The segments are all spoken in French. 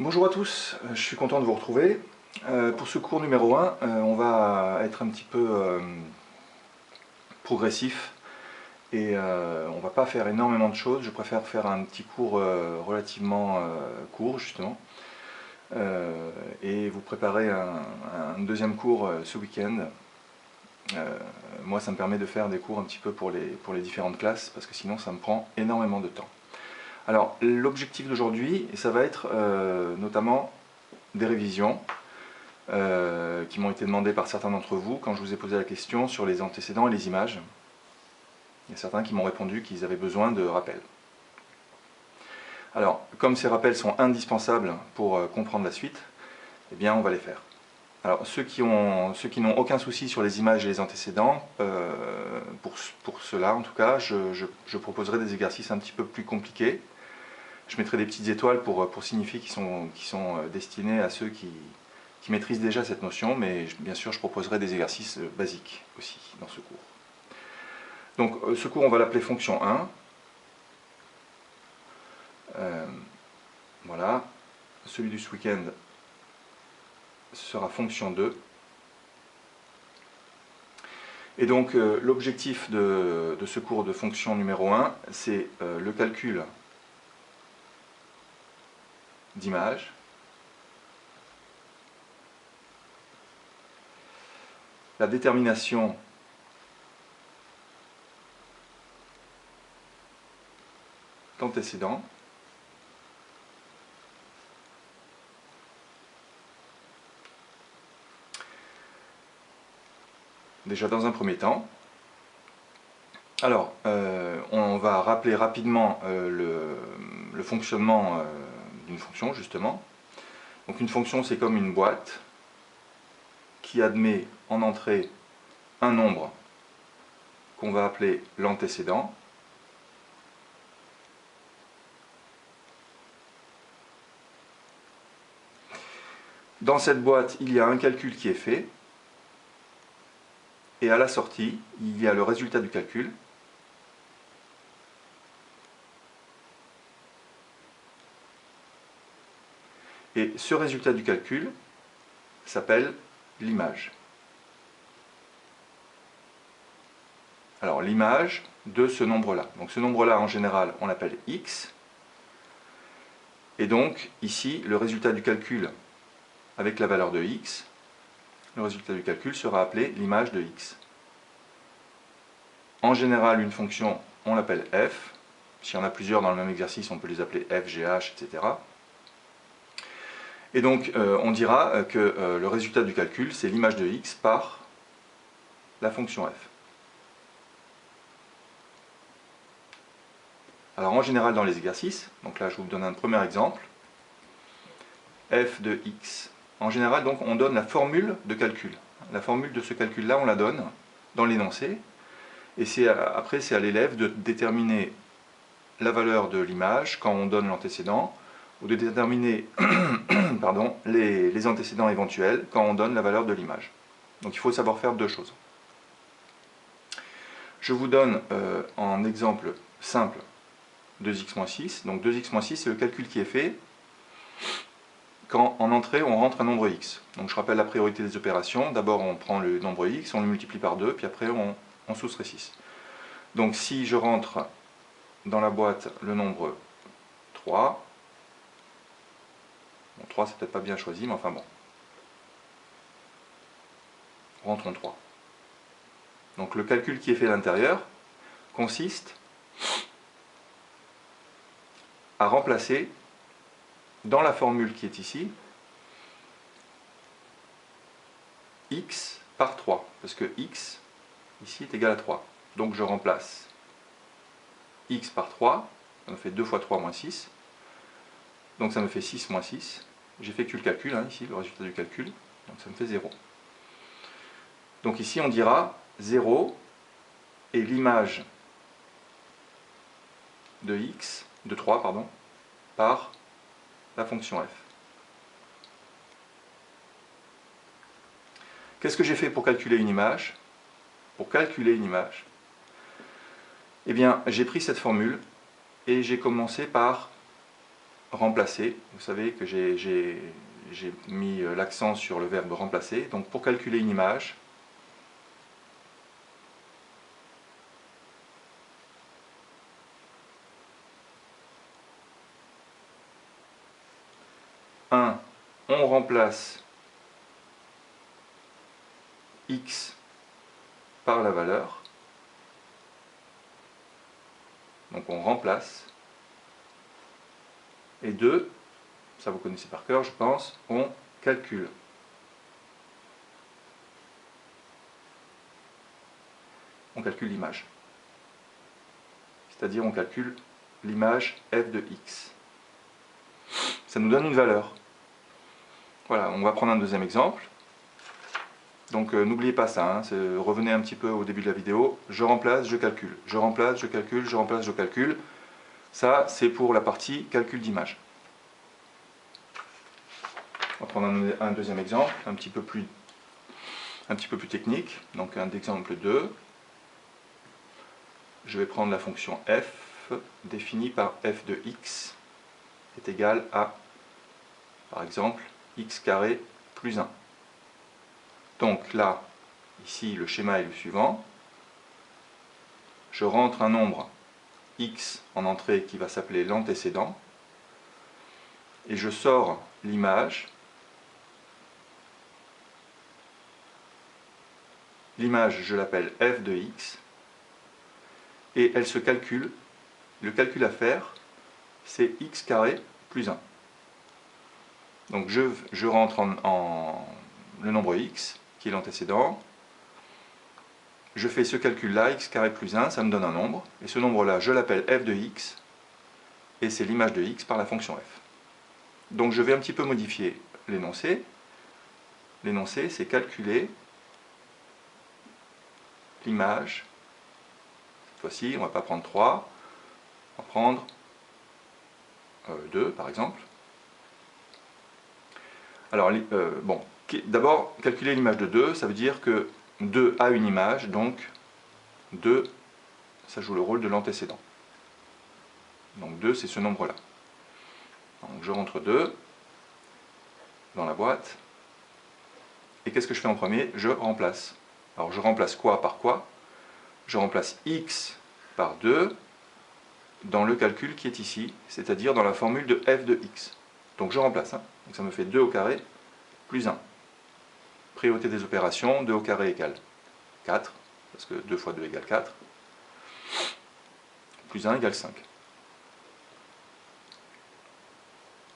Bonjour à tous, je suis content de vous retrouver. Pour ce cours numéro 1, on va être un petit peu progressif et on va pas faire énormément de choses. Je préfère faire un petit cours relativement court justement et vous préparer un deuxième cours ce week-end. Moi ça me permet de faire des cours un petit peu pour les différentes classes parce que sinon ça me prend énormément de temps. Alors l'objectif d'aujourd'hui, ça va être notamment des révisions qui m'ont été demandées par certains d'entre vous quand je vous ai posé la question sur les antécédents et les images. Il y a certains qui m'ont répondu qu'ils avaient besoin de rappels. Alors, comme ces rappels sont indispensables pour comprendre la suite, eh bien on va les faire. Alors, ceux qui n'ont aucun souci sur les images et les antécédents, pour cela en tout cas, je proposerai des exercices un petit peu plus compliqués. Je mettrai des petites étoiles pour signifier qu'ils sont destinés à ceux qui maîtrisent déjà cette notion, mais bien sûr je proposerai des exercices basiques aussi dans ce cours. Donc ce cours on va l'appeler fonction 1. Voilà. Celui du ce week-end sera fonction 2. Et donc l'objectif de ce cours de fonction numéro 1, c'est le calcul d'images, la détermination d'antécédents, déjà dans un premier temps. Alors, on va rappeler rapidement le fonctionnement d'une fonction, justement. Donc une fonction, c'est comme une boîte qui admet en entrée un nombre qu'on va appeler l'antécédent. Dans cette boîte, il y a un calcul qui est fait. Et à la sortie, il y a le résultat du calcul. Et ce résultat du calcul s'appelle l'image. Alors l'image de ce nombre-là. Donc ce nombre-là, en général, on l'appelle x. Et donc, ici, le résultat du calcul avec la valeur de x, le résultat du calcul sera appelé l'image de x. En général, une fonction, on l'appelle f. Si on a plusieurs dans le même exercice, on peut les appeler f, gh, etc. Et donc, on dira que le résultat du calcul, c'est l'image de x par la fonction f. Alors, en général, dans les exercices, donc là, je vous donne un premier exemple, f de x. En général, donc, on donne la formule de calcul. La formule de ce calcul-là, on la donne dans l'énoncé. Et après, c'est à l'élève de déterminer la valeur de l'image quand on donne l'antécédent, ou de déterminer pardon, les antécédents éventuels quand on donne la valeur de l'image. Donc il faut savoir faire deux choses. Je vous donne en exemple simple 2x moins 6. Donc 2x moins 6, c'est le calcul qui est fait quand en entrée on rentre un nombre x. Donc je rappelle la priorité des opérations. D'abord on prend le nombre x, on le multiplie par 2, puis après on soustrait 6. Donc si je rentre dans la boîte le nombre 3, bon, 3 c'est peut-être pas bien choisi, mais enfin bon. Rentrons 3. Donc le calcul qui est fait à l'intérieur consiste à remplacer dans la formule qui est ici x par 3, parce que x ici est égal à 3. Donc je remplace x par 3, ça me fait 2 fois 3 moins 6, donc ça me fait 6 moins 6. J'effectue le calcul, hein, ici, le résultat du calcul, donc ça me fait 0. Donc ici on dira 0 est l'image de x, de 3, pardon, par la fonction f. Qu'est-ce que j'ai fait pour calculer une image? Pour calculer une image, eh bien, j'ai pris cette formule et j'ai commencé par remplacer. Vous savez que j'ai mis l'accent sur le verbe remplacer. Donc pour calculer une image, on remplace x par la valeur. Donc on remplace. Et 2, ça vous connaissez par cœur je pense, on calcule. On calcule l'image. C'est-à-dire on calcule l'image f de x. Ça nous donne une valeur. Voilà, on va prendre un deuxième exemple. Donc n'oubliez pas ça, hein, revenez un petit peu au début de la vidéo. Je remplace, je calcule. Je remplace, je calcule, je remplace, je calcule. Ça, c'est pour la partie calcul d'image. On va prendre un deuxième exemple, un petit peu plus technique. Donc un exemple 2. Je vais prendre la fonction f définie par f de x est égal à, par exemple, x carré plus 1. Donc là, ici, le schéma est le suivant. Je rentre un nombre x en entrée qui va s'appeler l'antécédent. Et je sors l'image. L'image, je l'appelle f de x. Et elle se calcule. Le calcul à faire, c'est x carré plus 1. Donc je rentre en le nombre x, qui est l'antécédent. Je fais ce calcul-là, x carré plus 1, ça me donne un nombre. Et ce nombre-là, je l'appelle f de x. Et c'est l'image de x par la fonction f. Donc je vais un petit peu modifier l'énoncé. L'énoncé, c'est calculer l'image. Cette fois-ci, on ne va pas prendre 3. On va prendre 2, par exemple. Alors, bon, d'abord, calculer l'image de 2, ça veut dire que 2 a une image, donc 2, ça joue le rôle de l'antécédent. Donc 2, c'est ce nombre-là. Donc je rentre 2 dans la boîte. Et qu'est-ce que je fais en premier? Je remplace. Alors je remplace quoi par quoi? Je remplace x par 2 dans le calcul qui est ici, c'est-à-dire dans la formule de f de x. Donc je remplace. Hein. Donc ça me fait 2 au carré plus 1. Priorité des opérations, 2 au carré égale 4, parce que 2 fois 2 égale 4. Plus 1 égale 5.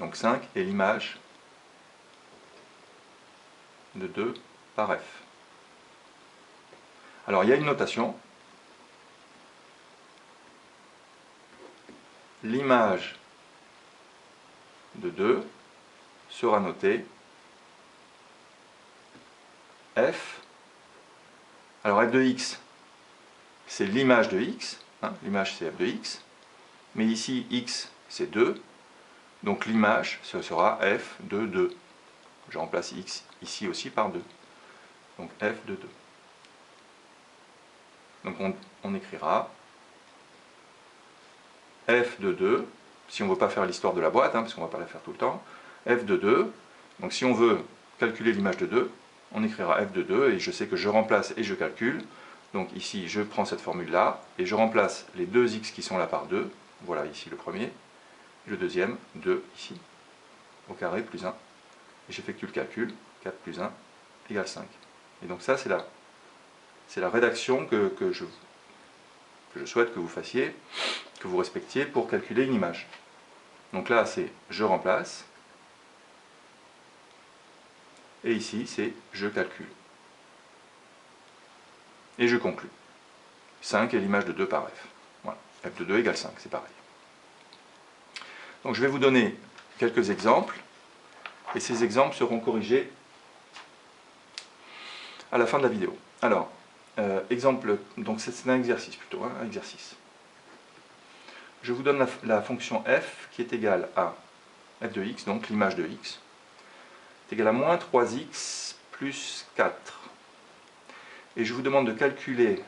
Donc 5 est l'image de 2 par f. Alors il y a une notation. L'image de 2 sera notée f. Alors f de x, c'est l'image de x. Hein, l'image c'est f de x. Mais ici, x c'est 2. Donc l'image, ce sera f de 2. Je remplace x ici aussi par 2. Donc f de 2. Donc on écrira f de 2, si on ne veut pas faire l'histoire de la boîte, hein, parce qu'on ne va pas la faire tout le temps, f de 2, donc si on veut calculer l'image de 2, on écrira f de 2, et je sais que je remplace et je calcule, donc ici je prends cette formule-là, et je remplace les deux x qui sont là par 2, voilà ici le premier, le deuxième, 2 ici, au carré plus 1, et j'effectue le calcul, 4 plus 1 égale 5. Et donc ça c'est la rédaction que je souhaite que vous fassiez, que vous respectiez pour calculer une image. Donc là, c'est je remplace. Et ici, c'est je calcule. Et je conclue. 5 est l'image de 2 par f. Voilà. f de 2 égale 5, c'est pareil. Donc je vais vous donner quelques exemples. Et ces exemples seront corrigés à la fin de la vidéo. Alors, exemple, donc c'est un exercice plutôt, hein, un exercice. Je vous donne la fonction f qui est égale à f de x, donc l'image de x, est égale à moins 3x plus 4. Et je vous demande de calculer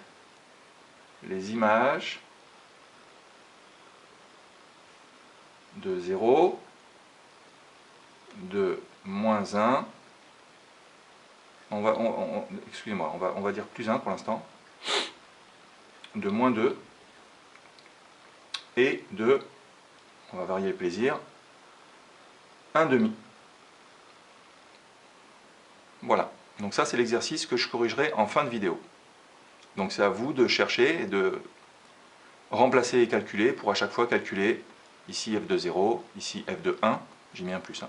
les images de 0 de moins 1, excusez-moi, on va dire plus 1 pour l'instant, de moins 2, et de, on va varier le plaisir, 1 demi. Voilà, donc ça c'est l'exercice que je corrigerai en fin de vidéo. Donc c'est à vous de chercher et de remplacer et calculer pour à chaque fois calculer ici f de 0, ici f de 1, j'ai mis un plus, hein.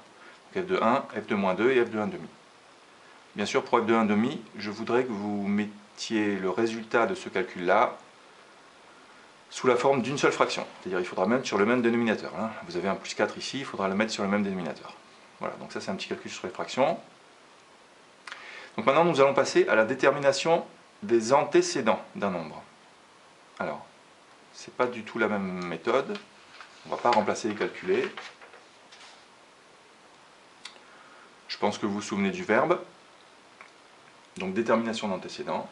Donc f de 1, f de moins 2 et f de 1 demi. Bien sûr, pour f de 1 demi, je voudrais que vous mettiez le résultat de ce calcul-là sous la forme d'une seule fraction. C'est-à-dire il faudra mettre sur le même dénominateur, hein. Vous avez un plus 4 ici, il faudra le mettre sur le même dénominateur. Voilà, donc ça c'est un petit calcul sur les fractions. Donc maintenant nous allons passer à la détermination des antécédents d'un nombre. Alors, c'est pas du tout la même méthode. On ne va pas remplacer et calculer. Je pense que vous vous souvenez du verbe. Donc détermination d'antécédent.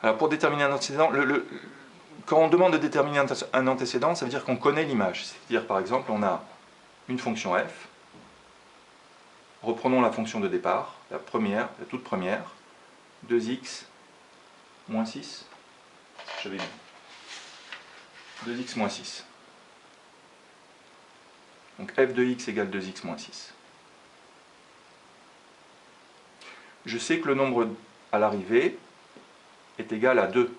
Alors pour déterminer un antécédent, quand on demande de déterminer un antécédent, ça veut dire qu'on connaît l'image. C'est-à-dire par exemple, on a une fonction f. Reprenons la fonction de départ, la toute première, 2x moins 6. J'avais mis 2x moins 6. Donc f de x égale 2x moins 6. Je sais que le nombre à l'arrivée est égal à 2.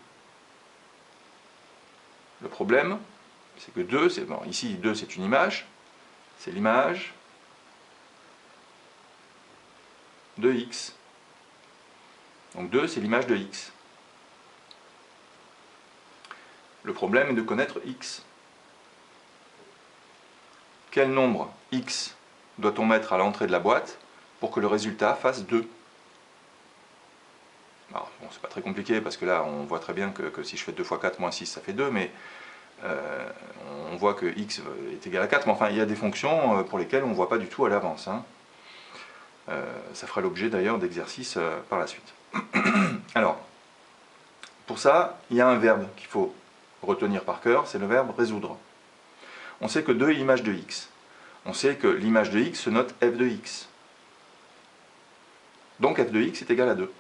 Le problème, c'est que 2, bon, ici 2 c'est une image, c'est l'image de x. Donc 2 c'est l'image de x. Le problème est de connaître x. Quel nombre x doit-on mettre à l'entrée de la boîte pour que le résultat fasse 2? Alors, bon, c'est pas très compliqué parce que là on voit très bien que si je fais 2 fois 4 moins 6 ça fait 2, mais on voit que x est égal à 4, mais enfin il y a des fonctions pour lesquelles on ne voit pas du tout à l'avance, hein. Ça fera l'objet d'ailleurs d'exercices par la suite. Alors, pour ça, il y a un verbe qu'il faut retenir par cœur, c'est le verbe résoudre. On sait que 2 est l'image de x. On sait que l'image de x se note f de x. Donc f de x est égal à 2.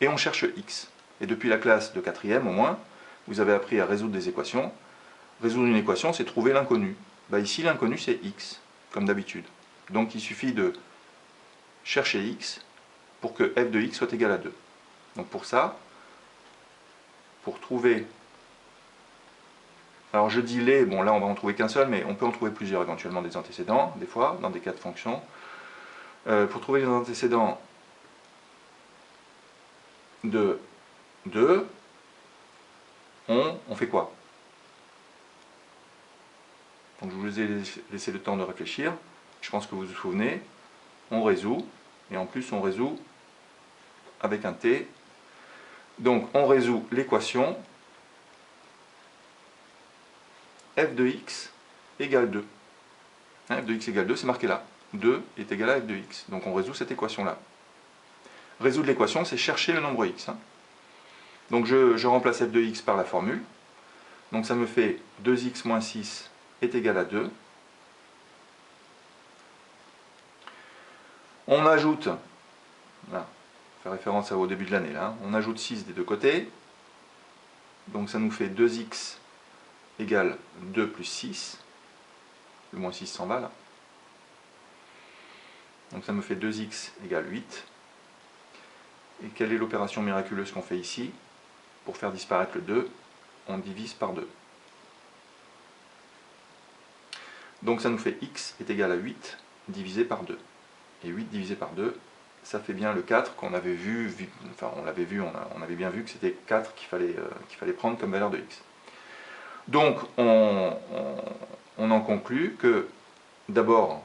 Et on cherche x. Et depuis la classe de 4e au moins, vous avez appris à résoudre des équations. Résoudre une équation, c'est trouver l'inconnu. Bah ici, l'inconnu, c'est x, comme d'habitude. Donc il suffit de chercher x pour que f de x soit égal à 2. Donc pour ça, pour trouver... Alors je dis les, bon là on va en trouver qu'un seul, mais on peut en trouver plusieurs éventuellement des antécédents, des fois, dans des cas de fonctions. Pour trouver les antécédents de 2, on fait quoi? Donc je vous ai laissé le temps de réfléchir. Je pense que vous vous souvenez. On résout, et en plus on résout avec un t. Donc on résout l'équation f de x égale 2. F de x égale 2, c'est marqué là. 2 est égal à f de x. Donc on résout cette équation-là. Résoudre l'équation, c'est chercher le nombre x, hein. Donc je remplace f de x par la formule. Donc ça me fait 2x moins 6 est égal à 2. On ajoute, là, fait référence au début de l'année, là, on ajoute 6 des deux côtés. Donc ça nous fait 2x égale 2 plus 6. Le moins 6 s'en va là. Donc ça me fait 2x égale 8. Et quelle est l'opération miraculeuse qu'on fait ici? Pour faire disparaître le 2, on divise par 2. Donc ça nous fait x est égal à 8 divisé par 2. Et 8 divisé par 2, ça fait bien le 4 qu'on avait vu, enfin on l'avait vu, on avait bien vu que c'était 4 qu'il fallait prendre comme valeur de x. Donc on en conclut que d'abord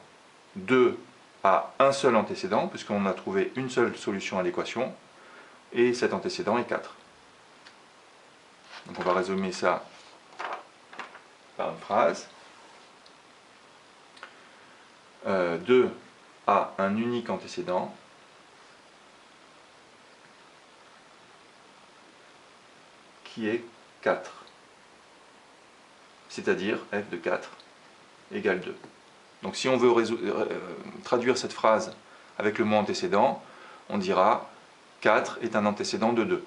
2 a un seul antécédent, puisqu'on a trouvé une seule solution à l'équation, et cet antécédent est 4. Donc on va résumer ça par une phrase. 2 a un unique antécédent qui est 4. C'est-à-dire f de 4 égale 2. Donc si on veut traduire cette phrase avec le mot antécédent, on dira 4 est un antécédent de 2.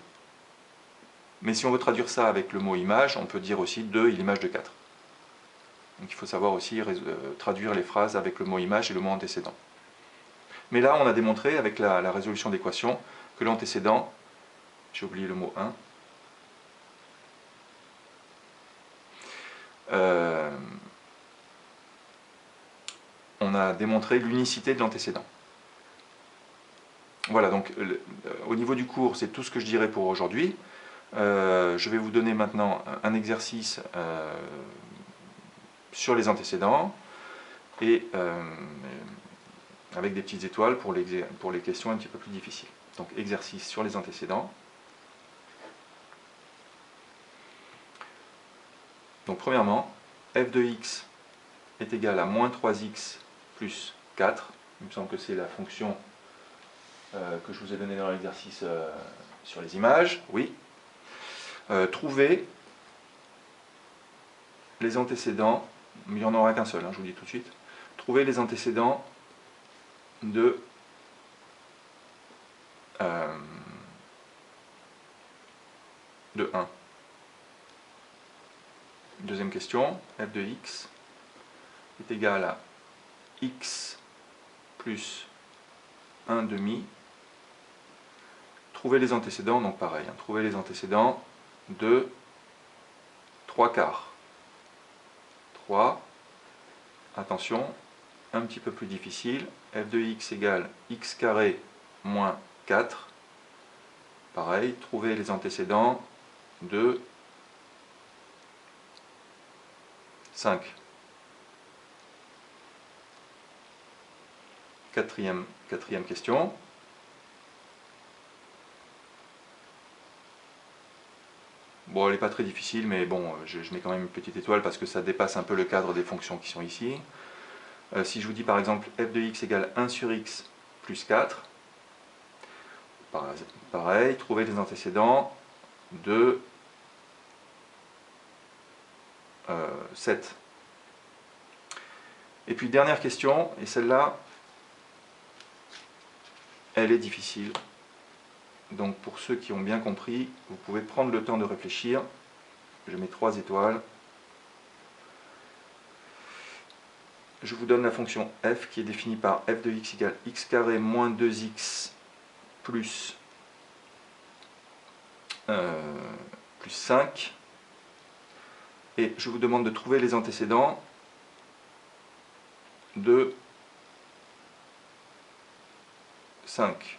Mais si on veut traduire ça avec le mot image, on peut dire aussi 2 est l'image de 4. Donc il faut savoir aussi traduire les phrases avec le mot image et le mot antécédent. Mais là, on a démontré avec la résolution d'équation que l'antécédent, j'ai oublié le mot 1, on a démontré l'unicité de l'antécédent. Voilà, donc au niveau du cours, c'est tout ce que je dirais pour aujourd'hui. Je vais vous donner maintenant un exercice sur les antécédents et avec des petites étoiles pour les questions un petit peu plus difficiles. Donc exercice sur les antécédents. Donc premièrement, f de x est égal à moins 3x plus 4. Il me semble que c'est la fonction que je vous ai donnée dans l'exercice sur les images. Oui. Trouvez les antécédents, il n'y en aura qu'un seul, hein, je vous le dis tout de suite. Trouvez les antécédents de 1. Deuxième question, f de x est égal à x plus 1 demi. Trouvez les antécédents, donc pareil, hein, trouvez les antécédents de 3 quarts. 3, attention, un petit peu plus difficile, f de x égale x carré moins 4. Pareil, trouvez les antécédents de 5. Quatrième question. Bon, elle n'est pas très difficile, mais bon, je mets quand même une petite étoile parce que ça dépasse un peu le cadre des fonctions qui sont ici. Si je vous dis par exemple f de x égale 1 sur x plus 4, pareil, trouvez les antécédents de 7. Et puis dernière question, et celle-là, elle est difficile. Donc pour ceux qui ont bien compris, vous pouvez prendre le temps de réfléchir. Je mets 3 étoiles. Je vous donne la fonction f qui est définie par f de x égale x carré moins 2x plus 5. Et je vous demande de trouver les antécédents de 5.